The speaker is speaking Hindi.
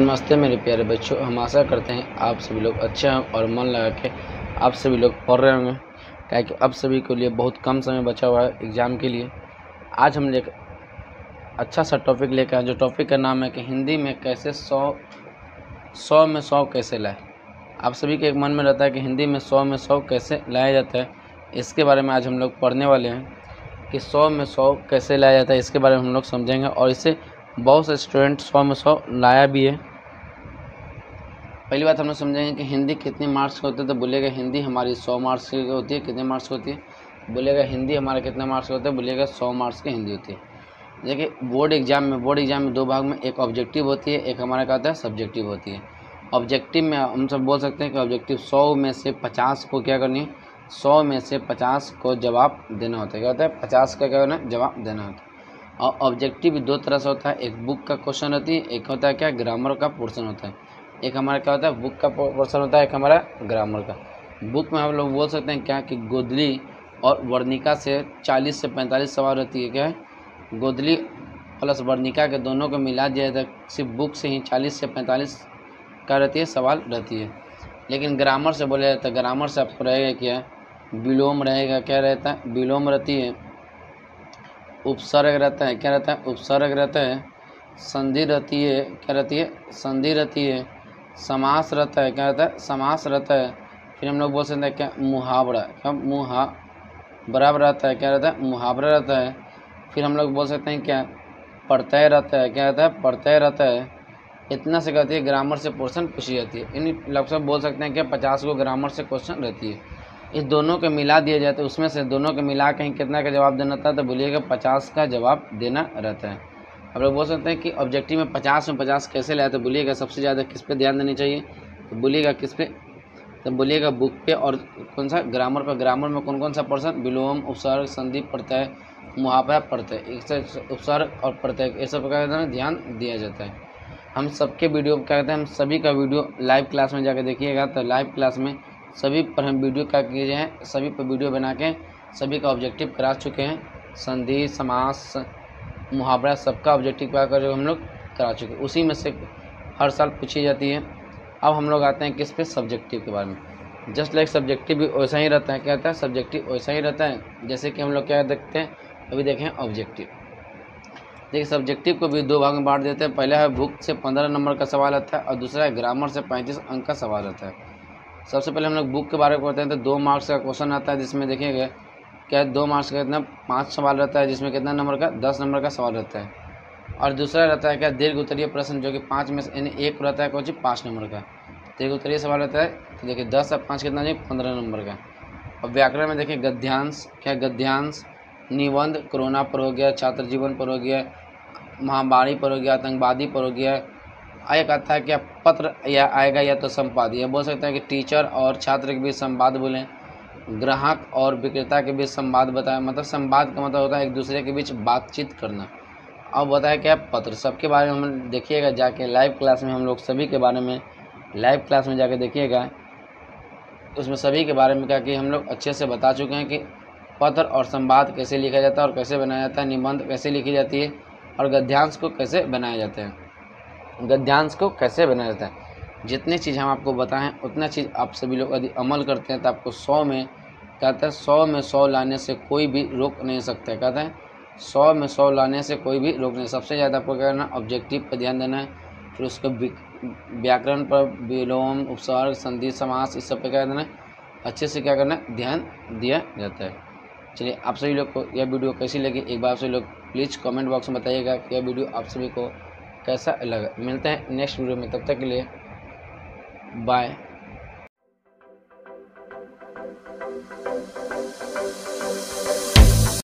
नमस्ते मेरे प्यारे बच्चों, हम आशा करते हैं आप सभी लोग अच्छे हैं और मन लगा के आप सभी लोग पढ़ रहे होंगे, क्या कि अब सभी के लिए बहुत कम समय बचा हुआ है एग्ज़ाम के लिए। आज हम एक अच्छा सा टॉपिक लेकर आए, जो टॉपिक का नाम है कि हिंदी में कैसे 100 में 100 कैसे लाए। आप सभी के एक मन में रहता है कि हिंदी में 100 में 100 कैसे लाया जाता है। इसके बारे में आज हम लोग पढ़ने वाले हैं कि 100 में 100 कैसे लाया जाता है। इसके बारे में हम लोग समझेंगे और इससे बहुत से स्टूडेंट 100 में 100 लाया भी है। पहली बात हम लोग समझेंगे कि हिंदी कितने मार्क्स के होते हैं। तो बोलिएगा हिंदी हमारी 100 मार्क्स की होती है। कितने मार्क्स की होती है? बोलिएगा हिंदी हमारे कितने मार्क्स के होते हैं? बोलिएगा 100 मार्क्स की हिंदी होती है। देखिए बोर्ड एग्जाम में दो भाग में, एक ऑब्जेक्टिव होती है, एक हमारा क्या होता है सब्जेक्टिव होती है। ऑब्जेक्टिव में हम सब बोल सकते हैं कि ऑब्जेक्टिव 100 में से 50 को क्या करनी है, 100 में से 50 को जवाब देना होता है। क्या होता है? 50 का क्या करना है, जवाब देना होता है। और ऑब्जेक्टिव दो तरह से होता है, एक बुक का क्वेश्चन होती है, एक होता है क्या ग्रामर का पोर्शन होता है। एक हमारा क्या होता है बुक का पोर्शन होता है, एक हमारा ग्रामर का। बुक में हम लोग बोल सकते हैं क्या कि गोदली और वर्णिका से 40 से 45 सवाल रहती है। क्या है? गोदली प्लस वर्णिका के दोनों को मिला दिया जाए तो सिर्फ बुक से ही 40 से 45 का रहती है सवाल रहती है। लेकिन ग्रामर से बोला जाता है, ग्रामर से आपको रहेगा क्या, विलोम रहेगा। क्या रहता है? विलोम रहती है, उपसर्ग रहता है। क्या रहता है? उपसर्ग रहता है। संधि रहती है। क्या रहती है? संधि रहती है। समास रहता है। क्या रहता है? समास रहता है। फिर हम लोग बोल सकते हैं क्या, मुहावरा। क्या मुहावरा रहता है। क्या रहता है? मुहावरा रहता है। फिर हम लोग बोल सकते हैं क्या, प्रत्यय रहता है। क्या रहता है? प्रत्यय रहता है। इतना से कहती है ग्रामर से पोर्शन पूछी जाती है। इन लगभग बोल सकते हैं कि 50 को ग्रामर से क्वेश्चन रहती है। इस दोनों के मिला दिया जाए तो उसमें से दोनों के मिला के कितना का जवाब देना था, तो बोलिएगा 50 का जवाब देना रहता है। अब लोग बोल सकते हैं कि ऑब्जेक्टिव में 50 में 50 कैसे लाया, तो बोलिएगा सबसे ज़्यादा किस पे ध्यान देनी चाहिए, तो बोलिएगा किस पे, तो बोलिएगा बुक पे। और कौन सा? ग्रामर पे। ग्रामर में कौन कौन सा पोर्शन, विलोम, उपसर्ग, संधि, प्रत्यय, मुहावरा, प्रत्यय, इससे उपसर्ग और प्रत्यय ये सब का ध्यान दिया जाता है। हम सबके वीडियो क्या कहते हैं, हम सभी का वीडियो लाइव क्लास में जाकर देखिएगा। तो लाइव क्लास में सभी पर हम वीडियो क्या किए हैं, सभी पर वीडियो बना के सभी का ऑब्जेक्टिव करा चुके हैं। संधि, समास, मुहावरा सबका ऑब्जेक्टिव क्या कर हम लोग करा चुके हैं। उसी में से हर साल पूछी जाती है। अब हम लोग आते हैं किस पे, सब्जेक्टिव के बारे में। जस्ट लाइक सब्जेक्टिव भी वैसा ही रहता है। क्या रहता है? सब्जेक्टिव वैसा ही रहता है। जैसे कि हम लोग क्या देखते हैं, अभी देखें ऑब्जेक्टिव। देखिए सब्जेक्टिव को भी दो भाग में बांट देते हैं। पहला है बुक से 15 नंबर का सवाल आता है और दूसरा है ग्रामर से 35 अंक का सवाल आता है। सबसे पहले हम लोग बुक के बारे में पढ़ते हैं। तो 2 मार्क्स का क्वेश्चन आता है, जिसमें देखिएगा क्या 2 मार्क्स का कितना 5 सवाल रहता है, जिसमें कितना नंबर का 10 नंबर का सवाल रहता है। और दूसरा रहता है क्या, दीर्घ उत्तरीय प्रश्न, जो कि 5 में से यानी एक रहता है कौन सी 5 नंबर का दीर्घ उत्तरीय सवाल रहता है। तो देखिए 10 और 5 कितना, 15 नंबर का। और व्याकरण में देखिए गद्यांश, क्या गद्यांश, निबंध कोरोना पर हो गया, छात्र जीवन पर हो गया, महामारी पर हो गया, आतंकवादी पर हो गया। एक आता है क्या, पत्र या आएगा या तो संवाद, यह बोल सकते हैं कि टीचर और छात्र के बीच संवाद बोलें। ग्राहक और विक्रेता के बीच संवाद बताएं, मतलब संवाद का मतलब होता है एक दूसरे के बीच बातचीत करना। अब बताया क्या, पत्र। सबके बारे में हम देखिएगा जाके लाइव क्लास में, हम लोग सभी के बारे में लाइव क्लास में जाके देखिएगा। उसमें सभी के बारे में क्या कि हम लोग अच्छे से बता चुके हैं कि पत्र और संवाद कैसे लिखा जाता है और कैसे बनाया जाता है, निबंध कैसे लिखी जाती है और गद्यांश को कैसे बनाया जाता है। गद्यांश को कैसे बनाया जाता है, जितनी चीज़ हम आपको बताएं उतना चीज़ आप सभी लोग यदि अमल करते हैं तो आपको 100 में कहते हैं 100 में 100 लाने से कोई भी रोक नहीं सकता है। कहते हैं 100 में 100 लाने से कोई भी रोक नहीं। सबसे ज़्यादा आपको क्या करना, ऑब्जेक्टिव पर ध्यान देना है। फिर उसको व्याकरण पर, विलोम, उपसर्ग, संधि, समास, इस सब पे क्या देना है, अच्छे से क्या करना है, ध्यान दिया जाता है। चलिए आप सभी लोग को यह वीडियो कैसी लगी, एक बार आप सभी लोग प्लीज़ कमेंट बॉक्स में बताइएगा कि यह वीडियो आप सभी को कैसा लगा। मिलते हैं नेक्स्ट वीडियो में, तब तक के लिए बाय।